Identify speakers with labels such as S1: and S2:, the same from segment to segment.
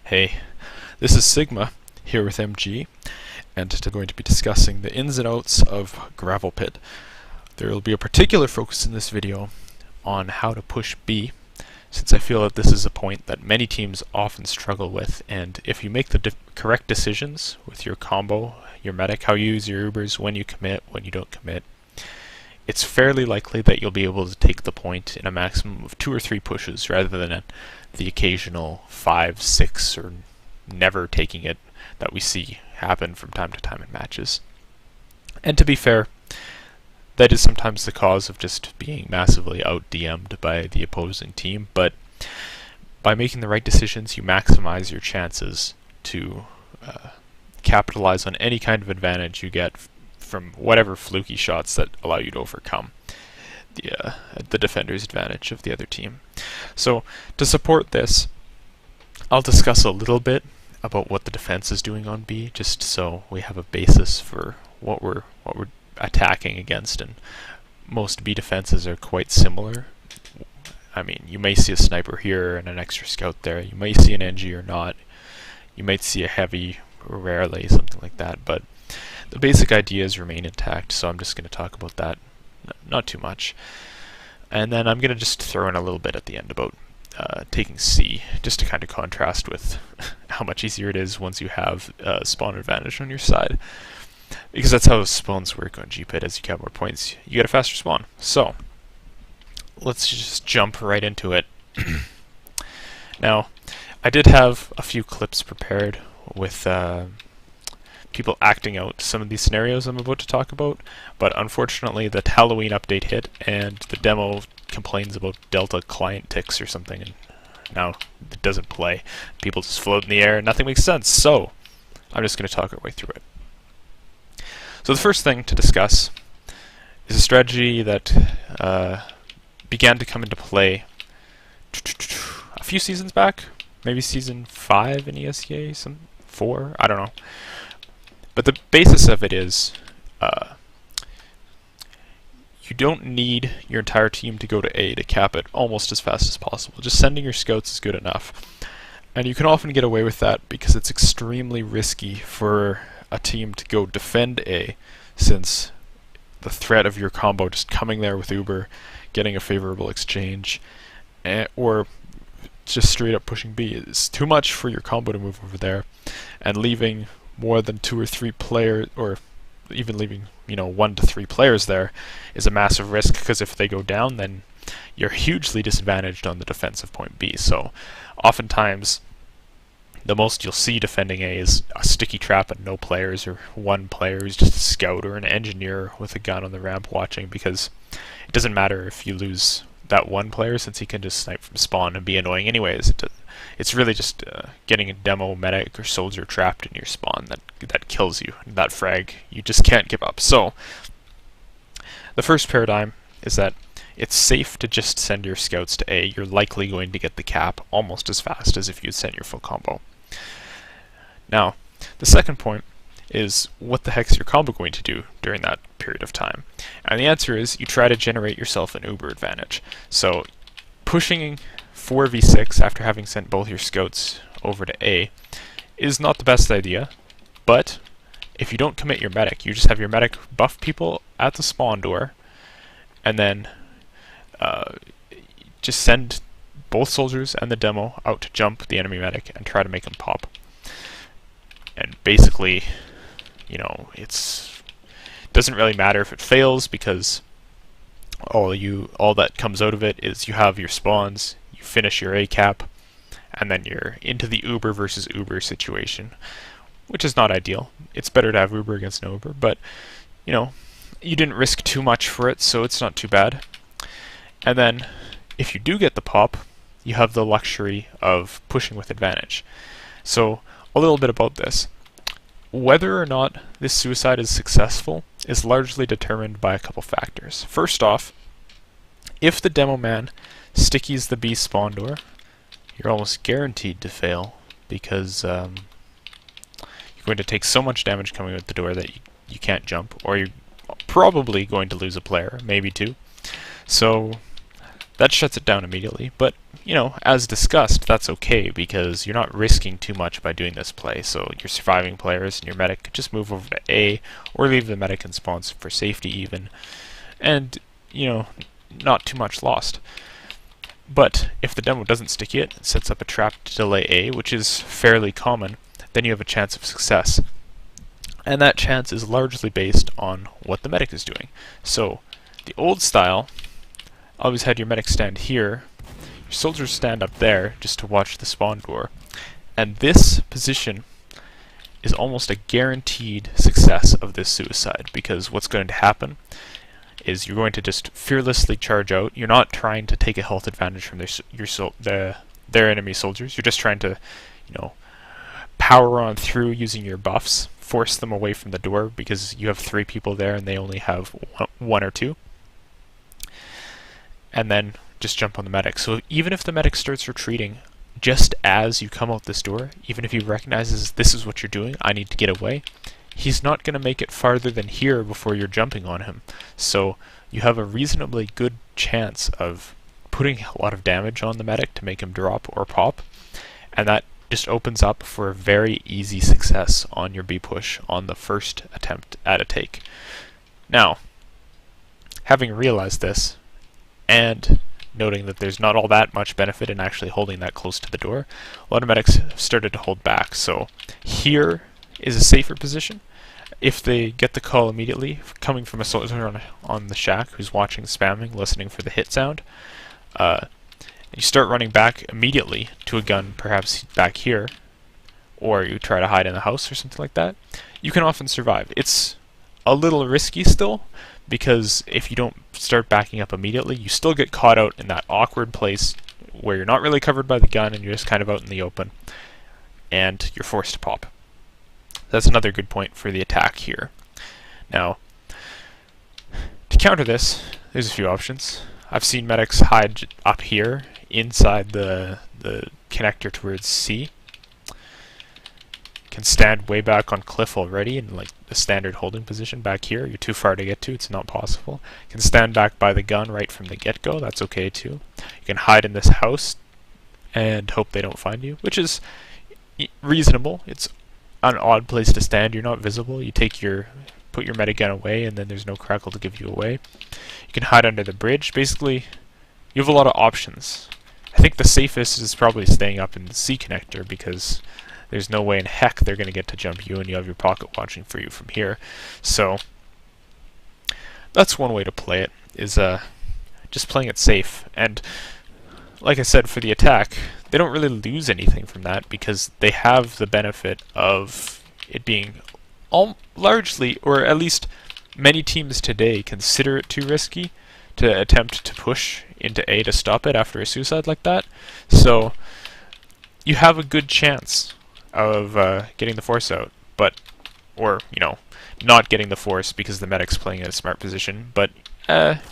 S1: Hey, this is Sigma here with MGE, and today we're going to be discussing the ins and outs of Gravelpit. There will be a particular focus in this video on how to push B, since I feel that this is a point that many teams often struggle with, and if you make the correct decisions with your combo, your medic, how you use your Ubers, when you commit, when you don't commit, it's fairly likely that you'll be able to take the point in a maximum of 2 or 3 pushes rather than the occasional 5, 6, or never taking it that we see happen from time to time in matches. And to be fair, that is sometimes the cause of just being massively out-DM'd by the opposing team, but by making the right decisions, you maximize your chances to capitalize on any kind of advantage you get from whatever fluky shots that allow you to overcome the defender's advantage of the other team. So to support this, I'll discuss a little bit about what the defense is doing on B, just so we have a basis for what we're attacking against. And most B defenses are quite similar. I mean, you may see a sniper here and an extra scout there. You may see an MGE or not. You might see a heavy, rarely, something like that. But the basic ideas remain intact, so I'm just going to talk about that, not too much. And then I'm going to just throw in a little bit at the end about taking C, just to kind of contrast with how much easier it is once you have spawn advantage on your side. Because that's how spawns work on GPIT. As you get more points, you get a faster spawn. So, let's just jump right into it. Now, I did have a few clips prepared with people acting out some of these scenarios I'm about to talk about, but unfortunately the Halloween update hit and the demo complains about Delta client ticks or something, and now it doesn't play. People just float in the air and nothing makes sense, so I'm just going to talk our way through it. So the first thing to discuss is a strategy that began to come into play a few seasons back, maybe season 5 in ESEA, some 4, I don't know. But the basis of it is you don't need your entire team to go to A to cap it almost as fast as possible. Just sending your scouts is good enough. And you can often get away with that because it's extremely risky for a team to go defend A, since the threat of your combo just coming there with Uber, getting a favorable exchange, or just straight up pushing B is too much for your combo to move over there, and leaving more than 2 or 3 players, or even leaving 1 to 3 players there, is a massive risk, because if they go down, then you're hugely disadvantaged on the defensive point B. So oftentimes the most you'll see defending A is a sticky trap and no players, or 1 player who's just a scout or an engineer with a gun on the ramp watching, because it doesn't matter if you lose that 1 player, since he can just snipe from spawn and be annoying anyways. It's really just getting a demo medic or soldier trapped in your spawn that kills you. That frag you just can't give up. So the first paradigm is that it's safe to just send your scouts to A. You're likely going to get the cap almost as fast as if you'd sent your full combo. Now, the second point is, what the heck's your combo going to do during that period of time? And the answer is, you try to generate yourself an Uber advantage. So pushing 4v6 after having sent both your scouts over to A is not the best idea, but if you don't commit your medic, you just have your medic buff people at the spawn door, and then just send both soldiers and the demo out to jump the enemy medic and try to make them pop. And basically, it doesn't really matter if it fails, because all that comes out of it is you have your spawns, you finish your A cap, and then you're into the Uber versus Uber situation, which is not ideal. It's better to have Uber against no Uber, but you didn't risk too much for it, so it's not too bad. And then if you do get the pop, you have the luxury of pushing with advantage. So a little bit about this. Whether or not this suicide is successful is largely determined by a couple factors. First off, if the demo man stickies the B spawn door, you're almost guaranteed to fail, because you're going to take so much damage coming out the door that you can't jump, or you're probably going to lose a player, maybe 2. So that shuts it down immediately, but you know, as discussed, that's okay because you're not risking too much by doing this play. So your surviving players and your medic could just move over to A, or leave the medic in spawns for safety even, and you know, not too much lost. But if the demo doesn't stick it sets up a trap to delay A, which is fairly common, then you have a chance of success. And that chance is largely based on what the medic is doing. So the old style always had your medic stand here, your soldiers stand up there just to watch the spawn door, and this position is almost a guaranteed success of this suicide, because what's going to happen is you're going to just fearlessly charge out. You're not trying to take a health advantage from their enemy soldiers. You're just trying to, you know, power on through using your buffs, force them away from the door because you have 3 people there and they only have 1 or 2. And then just jump on the medic. So even if the medic starts retreating just as you come out this door, even if he recognizes this is what you're doing, I need to get away, he's not going to make it farther than here before you're jumping on him. So you have a reasonably good chance of putting a lot of damage on the medic to make him drop or pop, and that just opens up for a very easy success on your B push on the first attempt at a take. Now, having realized this, and noting that there's not all that much benefit in actually holding that close to the door, a lot of medics have started to hold back. So here is a safer position. If they get the call immediately, coming from a soldier on the shack who's watching, spamming, listening for the hit sound, you start running back immediately to a gun, perhaps back here, or you try to hide in the house or something like that, you can often survive. It's a little risky still, because if you don't start backing up immediately, you still get caught out in that awkward place where you're not really covered by the gun and you're just kind of out in the open, and you're forced to pop. That's another good point for the attack here. Now, to counter this, there's a few options. I've seen medics hide up here inside the connector towards C. Can stand way back on cliff already in like the standard holding position back here. You're too far to get to, it's not possible. Can stand back by the gun right from the get-go, that's okay too. You can hide in this house and hope they don't find you, which is reasonable. It's an odd place to stand, you're not visible. You put your medic gun away and then there's no crackle to give you away. You can hide under the bridge. Basically, you have a lot of options. I think the safest is probably staying up in the C connector, because there's no way in heck they're going to get to jump you and you have your pocket watching for you from here. So that's one way to play it, is just playing it safe. And like I said, for the attack, they don't really lose anything from that, because they have the benefit of it being largely, or at least many teams today, consider it too risky to attempt to push into A to stop it after a suicide like that. So you have a good chance of getting the force out, or you know, not getting the force because the medic's playing in a smart position, but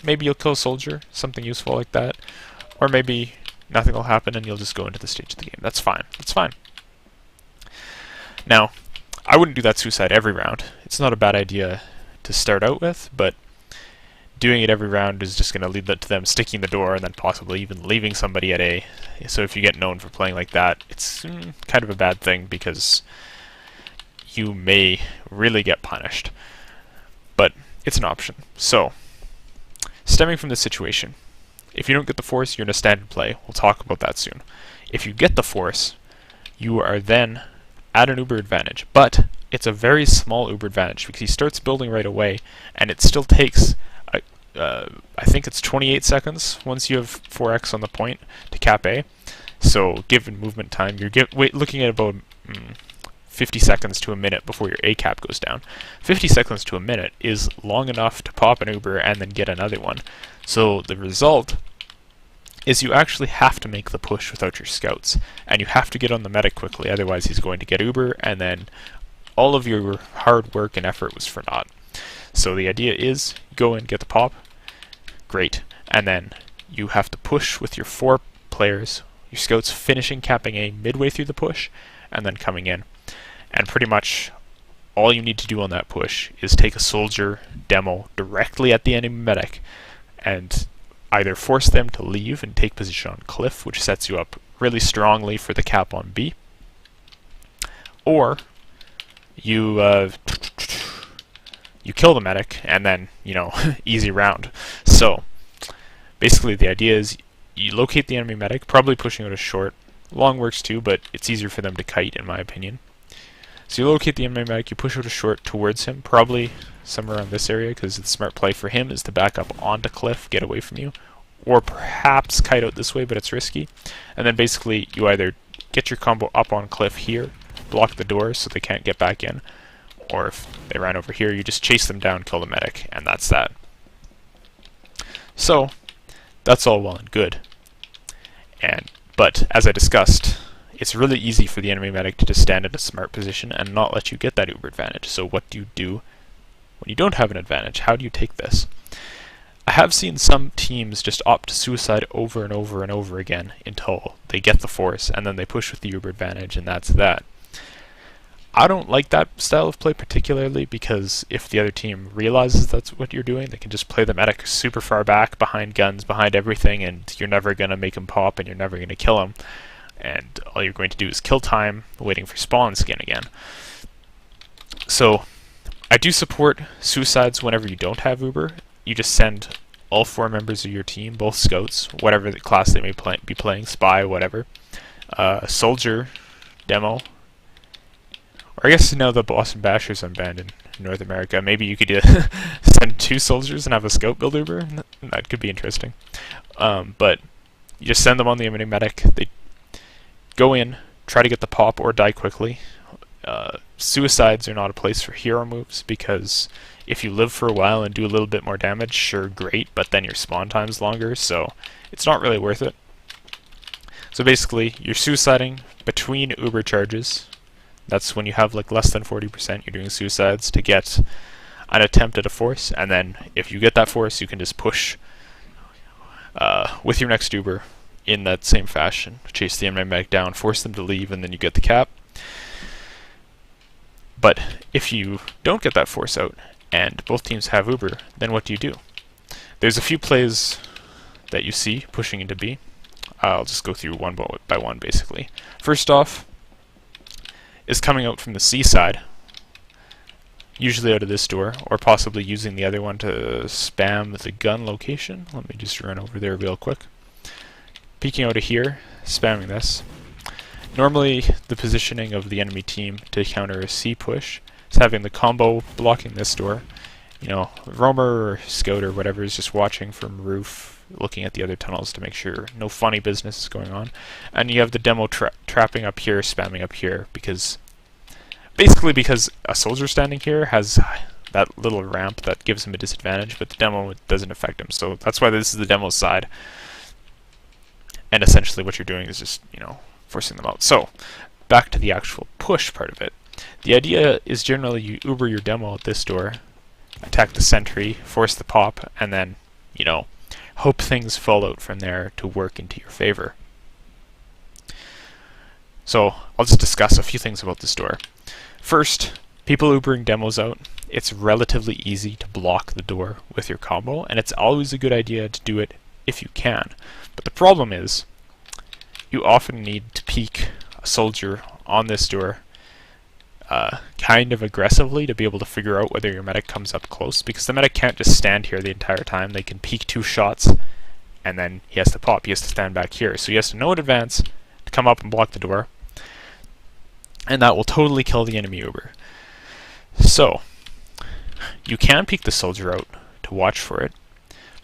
S1: maybe you'll kill a soldier, something useful like that, or maybe nothing will happen and you'll just go into the stage of the game. That's fine. That's fine. Now, I wouldn't do that suicide every round. It's not a bad idea to start out with, but doing it every round is just going to lead to them sticking the door and then possibly even leaving somebody at A. So if you get known for playing like that, it's kind of a bad thing, because you may really get punished. But it's an option. So, stemming from this situation, if you don't get the force, you're in a standard play. We'll talk about that soon. If you get the force, you are then at an uber advantage, but it's a very small uber advantage, because he starts building right away, and it still takes I think it's 28 seconds once you have 4x on the point to cap A. So given movement time, you're looking at about 50 seconds to a minute before your A cap goes down. 50 seconds to a minute is long enough to pop an uber and then get another one. So the result is you actually have to make the push without your scouts, and you have to get on the medic quickly, otherwise he's going to get uber, and then all of your hard work and effort was for naught. So the idea is, go in, get the pop, great, and then you have to push with your 4 players, your scouts finishing capping A midway through the push, and then coming in. And pretty much all you need to do on that push is take a soldier demo directly at the enemy medic, and either force them to leave and take position on cliff, which sets you up really strongly for the cap on B, or you you kill the medic and then, you know, easy round. So basically the idea is you locate the enemy medic, probably pushing out a short. Long works too, but it's easier for them to kite in my opinion. So you locate the enemy medic, you push out a short towards him, probably somewhere around this area, because the smart play for him is to back up onto cliff, get away from you, or perhaps kite out this way, but it's risky. And then basically you either get your combo up on cliff here, block the doors so they can't get back in, or if they ran over here, you just chase them down, kill the medic, and that's that. So that's all well and good. But as I discussed, it's really easy for the enemy medic to just stand in a smart position and not let you get that uber advantage. So what do you do when you don't have an advantage? How do you take this? I have seen some teams just opt to suicide over and over and over again until they get the force, and then they push with the uber advantage, and that's that. I don't like that style of play particularly, because if the other team realizes that's what you're doing, they can just play the medic super far back, behind guns, behind everything, and you're never going to make him pop, and you're never going to kill him. And all you're going to do is kill time, waiting for spawn skin again. So I do support suicides whenever you don't have Uber. You just send all 4 members of your team, both scouts, whatever the class they may be playing, spy, whatever, soldier, demo, or I guess now the Boston Bashers unbanned in North America. Maybe you could send 2 soldiers and have a scout build Uber. That could be interesting. But you just send them on the enemy medic. They go in, try to get the pop or die quickly. Suicides are not a place for hero moves, because if you live for a while and do a little bit more damage, sure, great, but then your spawn time's longer, so it's not really worth it. So basically, you're suiciding between Uber charges. That's when you have like less than 40%, you're doing suicides to get an attempt at a force, and then if you get that force, you can just push with your next Uber in that same fashion. Chase the enemy medic down, force them to leave, and then you get the cap. But if you don't get that force out, and both teams have Uber, then what do? There's a few plays that you see pushing into B. I'll just go through one by one basically. First off is coming out from the C side, usually out of this door, or possibly using the other one to spam the gun location. Let me just run over there real quick. Peeking out of here, spamming this. Normally the positioning of the enemy team to counter a C push is having the combo blocking this door. You know, roamer or scout or whatever is just watching from roof, looking at the other tunnels to make sure no funny business is going on. And you have the demo trapping up here, spamming up here, because basically because a soldier standing here has that little ramp that gives him a disadvantage, but the demo doesn't affect him. So that's why this is the demo side. And essentially what you're doing is just, you know, forcing them out. So back to the actual push part of it. The idea is generally you Uber your demo at this door, attack the sentry, force the pop, and then, you know, hope things fall out from there to work into your favor. So I'll just discuss a few things about this door. First, people Ubering demos out, it's relatively easy to block the door with your combo, and it's always a good idea to do it if you can. But the problem is, you often need to peek a soldier on this door kind of aggressively to be able to figure out whether your medic comes up close, because the medic can't just stand here the entire time. They can peek 2 shots and then he has to pop. He has to stand back here. So he has to know in advance to come up and block the door, and that will totally kill the enemy Uber. So you can peek the soldier out to watch for it,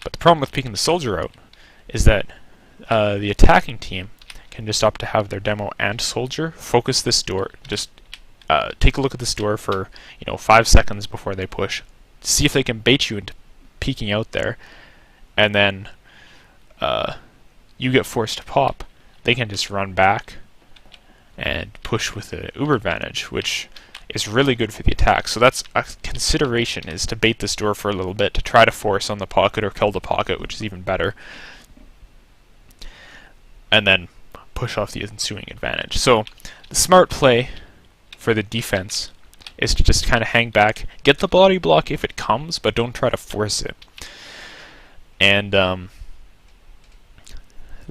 S1: but the problem with peeking the soldier out is that the attacking team can just opt to have their demo and soldier focus this door, just take a look at this door for 5 seconds before they push, see if they can bait you into peeking out there, and then you get forced to pop. They can just run back and push with the Uber advantage, which is really good for the attack. So that's a consideration, is to bait this door for a little bit, to try to force on the pocket or kill the pocket, which is even better, and then push off the ensuing advantage. So the smart play for the defense is to just kind of hang back, get the body block if it comes, but don't try to force it. And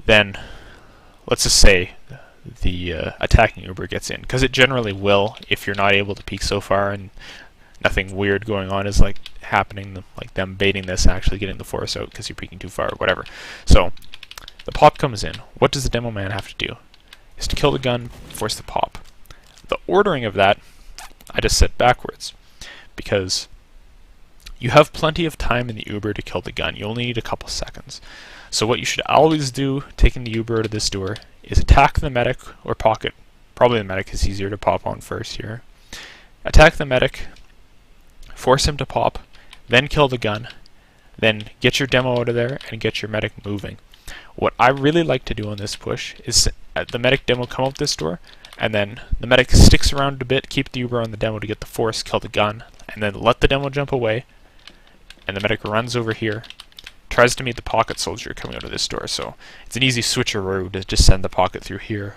S1: then let's just say the attacking Uber gets in, because it generally will if you're not able to peek so far and nothing weird going on is like happening, like them baiting this and actually getting the force out because you're peeking too far or whatever. So the pop comes in. What does the demo man have to do? Is to kill the gun, force the pop. The ordering of that I just set backwards because you have plenty of time in the Uber to kill the gun. You only need a couple seconds. So what you should always do, taking the Uber to this door, is attack the medic or pocket. Probably the medic is easier to pop on first here. Attack the medic, force him to pop, then kill the gun, then get your demo out of there and get your medic moving. What I really like to do on this push is the medic demo come out this door, and then the medic sticks around a bit, keep the Uber on the demo to get the force, kill the gun, and then let the demo jump away, and the medic runs over here, tries to meet the pocket soldier coming out of this door. So it's an easy switcheroo to just send the pocket through here.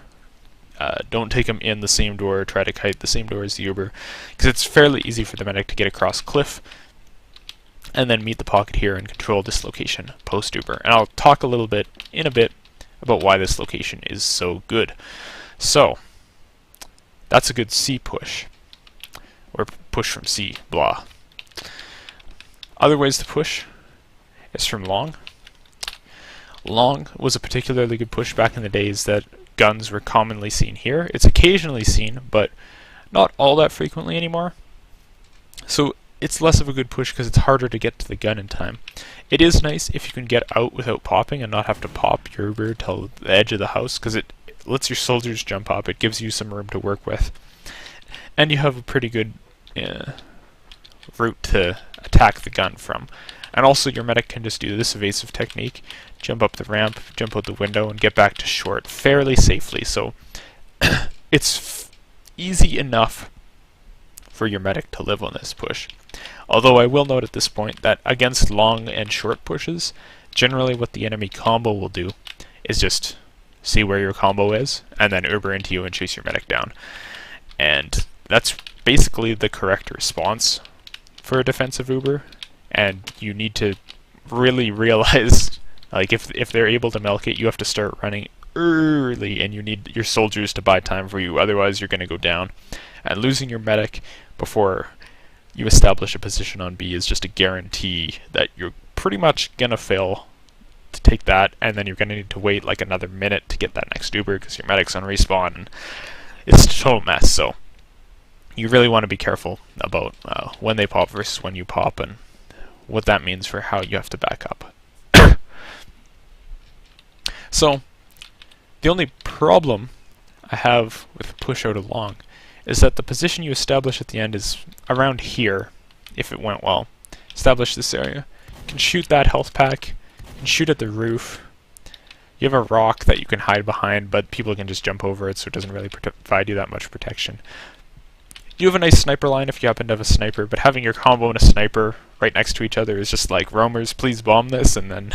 S1: Don't take him in the same door, try to kite the same door as the Uber, because it's fairly easy for the medic to get across cliff and then meet the pocket here and control this location post Uber. And I'll talk a little bit in a bit about why this location is so good. So that's a good C push, or push from C, blah. Other ways to push is from long. Long was a particularly good push back in the days that guns were commonly seen here. It's occasionally seen, but not all that frequently anymore. So it's less of a good push because it's harder to get to the gun in time. It is nice if you can get out without popping and not have to pop your Uber till the edge of the house, because it lets your soldiers jump up. It gives you some room to work with. And you have a pretty good route to attack the gun from. And also your medic can just do this evasive technique, jump up the ramp, jump out the window, and get back to short fairly safely. So it's easy enough for your medic to live on this push. Although I will note at this point that against long and short pushes, generally what the enemy combo will do is just see where your combo is, and then Uber into you and chase your medic down. And that's basically the correct response for a defensive Uber, and you need to really realize, like, if they're able to milk it, you have to start running early, and you need your soldiers to buy time for you, otherwise you're going to go down. And losing your medic before you establish a position on B is just a guarantee that you're pretty much going to fail to take that, and then you're going to need to wait like another minute to get that next Uber because your medic's on respawn, and it's a total mess. So you really want to be careful about when they pop versus when you pop, and what that means for how you have to back up. So the only problem I have with push out along is that the position you establish at the end is around here, if it went well. Establish this area. You can shoot that health pack, you can shoot at the roof. You have a rock that you can hide behind, but people can just jump over it, so it doesn't really provide you that much protection. You have a nice sniper line if you happen to have a sniper, but having your combo and a sniper right next to each other is just like, roamers, please bomb this, and then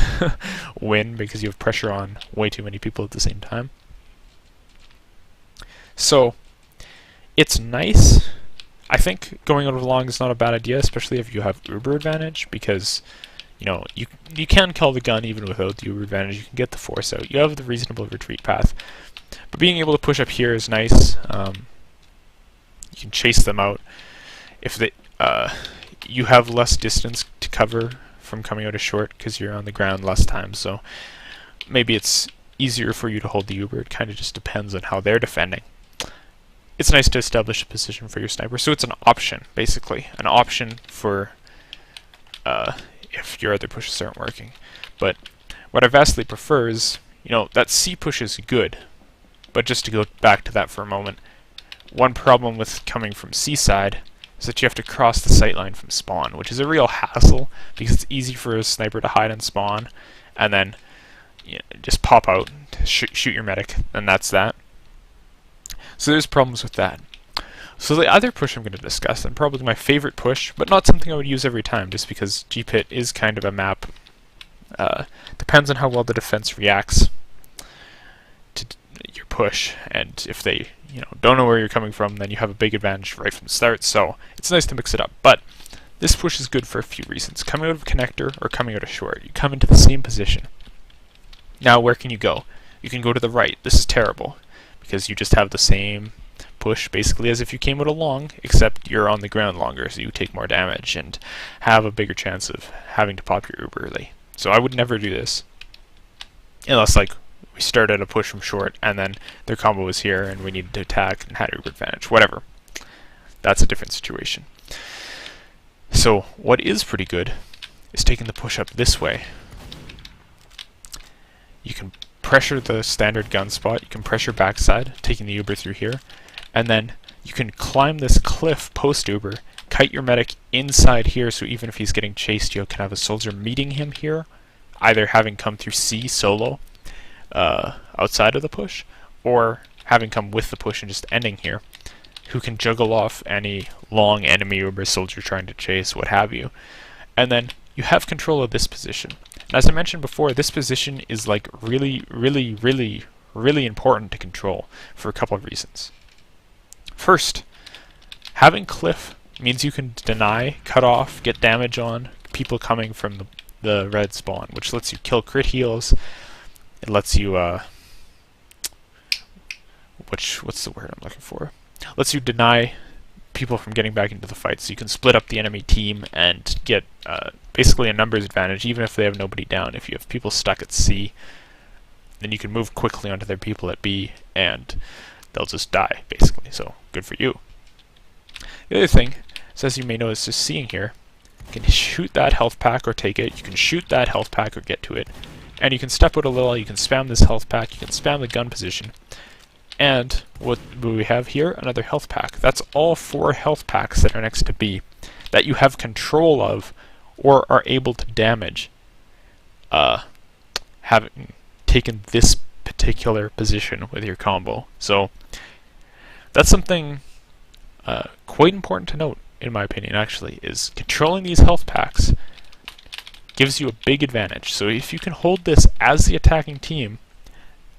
S1: win, because you have pressure on way too many people at the same time. So it's nice. I think going out along is not a bad idea, especially if you have Uber advantage, because you know you can kill the gun even without the Uber advantage. You can get the force out. You have the reasonable retreat path, but being able to push up here is nice. You can chase them out. If they you have less distance to cover from coming out of short because you're on the ground less time, so maybe it's easier for you to hold the Uber. It kind of just depends on how they're defending. It's nice to establish a position for your sniper, so it's an option, basically. An option for if your other pushes aren't working. But what I vastly prefer is, you know, that C push is good, but just to go back to that for a moment, one problem with coming from C side is that you have to cross the sight line from spawn, which is a real hassle, because it's easy for a sniper to hide and spawn, and then just pop out, shoot your medic, and that's that. So there's problems with that. So the other push I'm going to discuss, and probably my favorite push, but not something I would use every time, just because G-Pit is kind of a map. Depends on how well the defense reacts to your push, and if they don't know where you're coming from, then you have a big advantage right from the start, so it's nice to mix it up. But this push is good for a few reasons. Coming out of connector or coming out of short, you come into the same position. Now where can you go? You can go to the right. This is terrible, because you just have the same push basically as if you came out along, except you're on the ground longer, so you take more damage and have a bigger chance of having to pop your uber early. So I would never do this, unless like we started a push from short and then their combo was here and we needed to attack and had uber advantage, whatever. That's a different situation. So what is pretty good is taking the push up this way. You can pressure the standard gun spot, you can pressure backside, taking the uber through here, and then you can climb this cliff post-uber, kite your medic inside here, so even if he's getting chased, you can have a soldier meeting him here, either having come through C solo outside of the push, or having come with the push and just ending here, who can juggle off any long enemy uber soldier trying to chase, what have you. And then you have control of this position. And as I mentioned before, this position is like really important to control for a couple of reasons. First, having cliff means you can deny, cut off, get damage on people coming from the red spawn, which lets you kill crit heals. It lets you what's the word I'm looking for? Lets you deny people from getting back into the fight, so you can split up the enemy team and get basically a numbers advantage even if they have nobody down. If you have people stuck at C, then you can move quickly onto their people at B and they'll just die basically, so good for you. The other thing is, as you may notice just seeing here, you can shoot that health pack or take it, you can shoot that health pack or get to it, and you can step out a little, you can spam this health pack, you can spam the gun position. And what do we have here? Another health pack. That's all 4 health packs that are next to B that you have control of or are able to damage, having taken this particular position with your combo. So that's something quite important to note, in my opinion, actually, is controlling these health packs gives you a big advantage. So if you can hold this as the attacking team,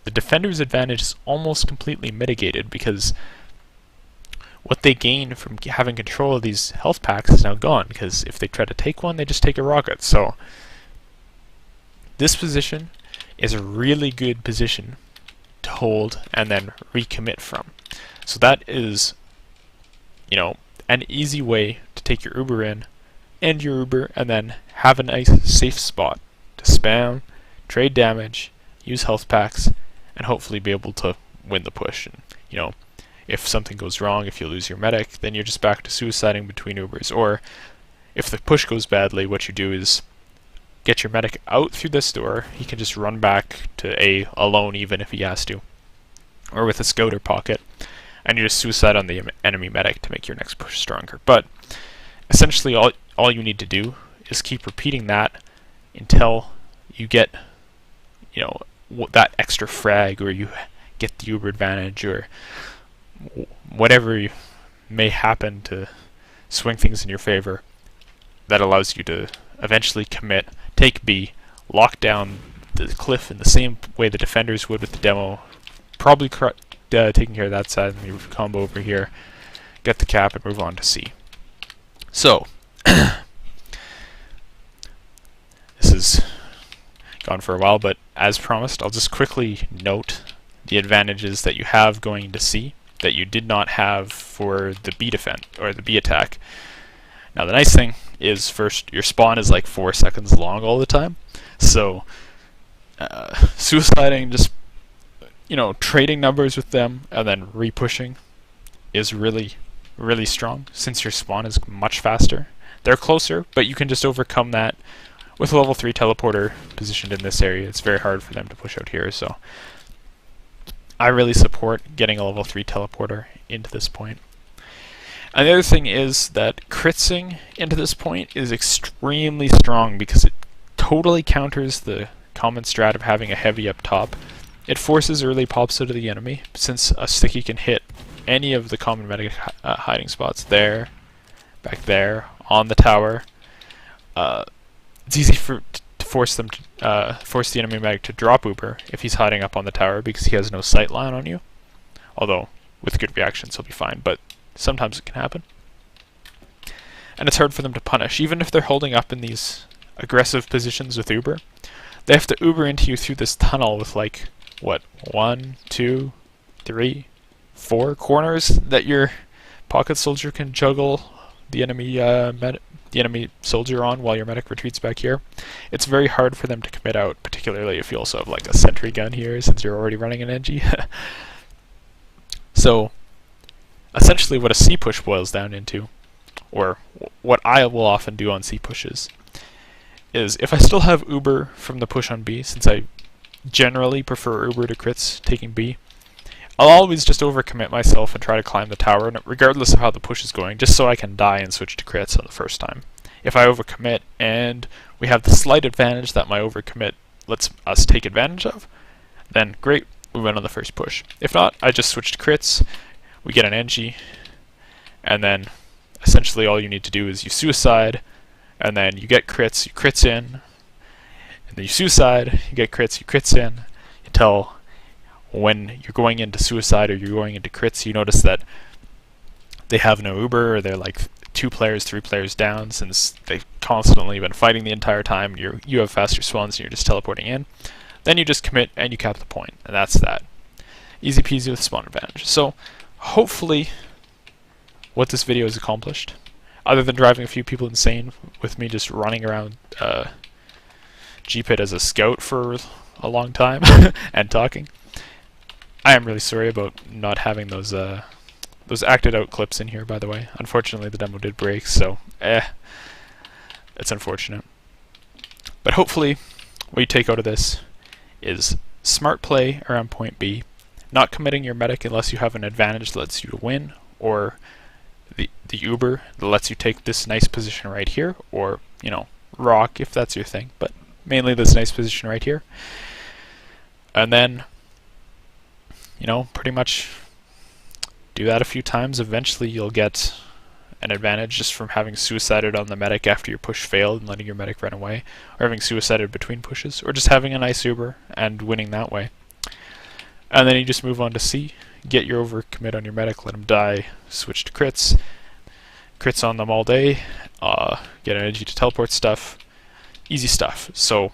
S1: the defender's advantage is almost completely mitigated, because what they gain from having control of these health packs is now gone, because if they try to take one, they just take a rocket. So this position is a really good position to hold and then recommit from. So that is, you know, an easy way to take your uber in, end your uber, and then have a nice safe spot to spam, trade damage, use health packs, and hopefully be able to win the push. And, you know, if something goes wrong, if you lose your medic, then you're just back to suiciding between ubers. Or if the push goes badly, what you do is get your medic out through this door. He can just run back to A alone, even if he has to, or with a scouter pocket, and you just suicide on the enemy medic to make your next push stronger. But essentially all you need to do is keep repeating that until you get, you know, that extra frag, or you get the uber advantage, or whatever may happen to swing things in your favor that allows you to eventually commit, take B, lock down the cliff in the same way the defenders would with the demo, probably taking care of that side and the combo over here, get the cap and move on to C. So this is gone for a while, but as promised, I'll just quickly note the advantages that you have going into C that you did not have for the B defense or the B attack. Now the nice thing is, first, your spawn is like 4 seconds long all the time, so suiciding, just, you know, trading numbers with them and then repushing is really strong, since your spawn is much faster. They're closer, but you can just overcome that with a level 3 teleporter positioned in this area. It's very hard for them to push out here, so I really support getting a level 3 teleporter into this point. And the other thing is that critzing into this point is extremely strong, because it totally counters the common strat of having a heavy up top. It forces early pops out of the enemy, since a sticky can hit any of the common medic hiding spots there, back there, on the tower. It's easy to force them to force the enemy medic to drop Uber if he's hiding up on the tower, because he has no sight line on you. Although with good reactions he'll be fine, but sometimes it can happen. And it's hard for them to punish, even if they're holding up in these aggressive positions with Uber. They have to Uber into you through this tunnel with like what, 1, 2, 3, 4 corners that your pocket soldier can juggle the enemy the enemy soldier on while your medic retreats back here. It's very hard for them to commit out, particularly if you also have like a sentry gun here since you're already running an MGE. So essentially what a C push boils down into, or what I will often do on C pushes, is if I still have Uber from the push on B, since I generally prefer Uber to crits taking B, I'll always just overcommit myself and try to climb the tower, regardless of how the push is going, just so I can die and switch to crits on the first time. If I overcommit and we have the slight advantage that my overcommit lets us take advantage of, then great, we win on the first push. If not, I just switch to crits, we get an NG, and then essentially all you need to do is you suicide, and then you get crits, you crits in, and then you suicide, you get crits, you crits in, until when you're going into suicide or you're going into crits, you notice that they have no Uber, or they're like 2 players, 3 players down, since they've constantly been fighting the entire time. You have faster spawns and you're just teleporting in. Then you just commit and you cap the point, and that's that. Easy peasy with spawn advantage. So hopefully what this video has accomplished, other than driving a few people insane with me just running around G-Pit as a scout for a long time and talking, I am really sorry about not having those acted out clips in here, by the way. Unfortunately the demo did break, so it's unfortunate. But hopefully what you take out of this is smart play around point B, not committing your medic unless you have an advantage that lets you win, or the Uber that lets you take this nice position right here, or, you know, rock if that's your thing, but mainly this nice position right here. And then, you know, pretty much do that a few times. Eventually you'll get an advantage just from having suicided on the medic after your push failed and letting your medic run away, or having suicided between pushes, or just having a nice Uber and winning that way. And then you just move on to C, get your overcommit on your medic, let him die, switch to crits, crits on them all day, get energy to teleport stuff, easy stuff. So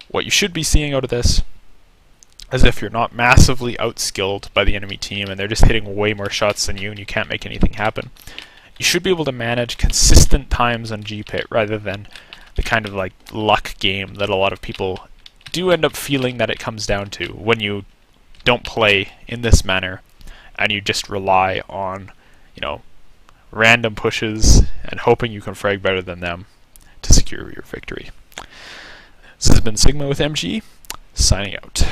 S1: what you should be seeing out of this, as if you're not massively outskilled by the enemy team and they're just hitting way more shots than you and you can't make anything happen, you should be able to manage consistent times on G-Pit rather than the kind of like luck game that a lot of people do end up feeling that it comes down to when you don't play in this manner and you just rely on, you know, random pushes and hoping you can frag better than them to secure your victory. This has been Sigma with MGE, signing out.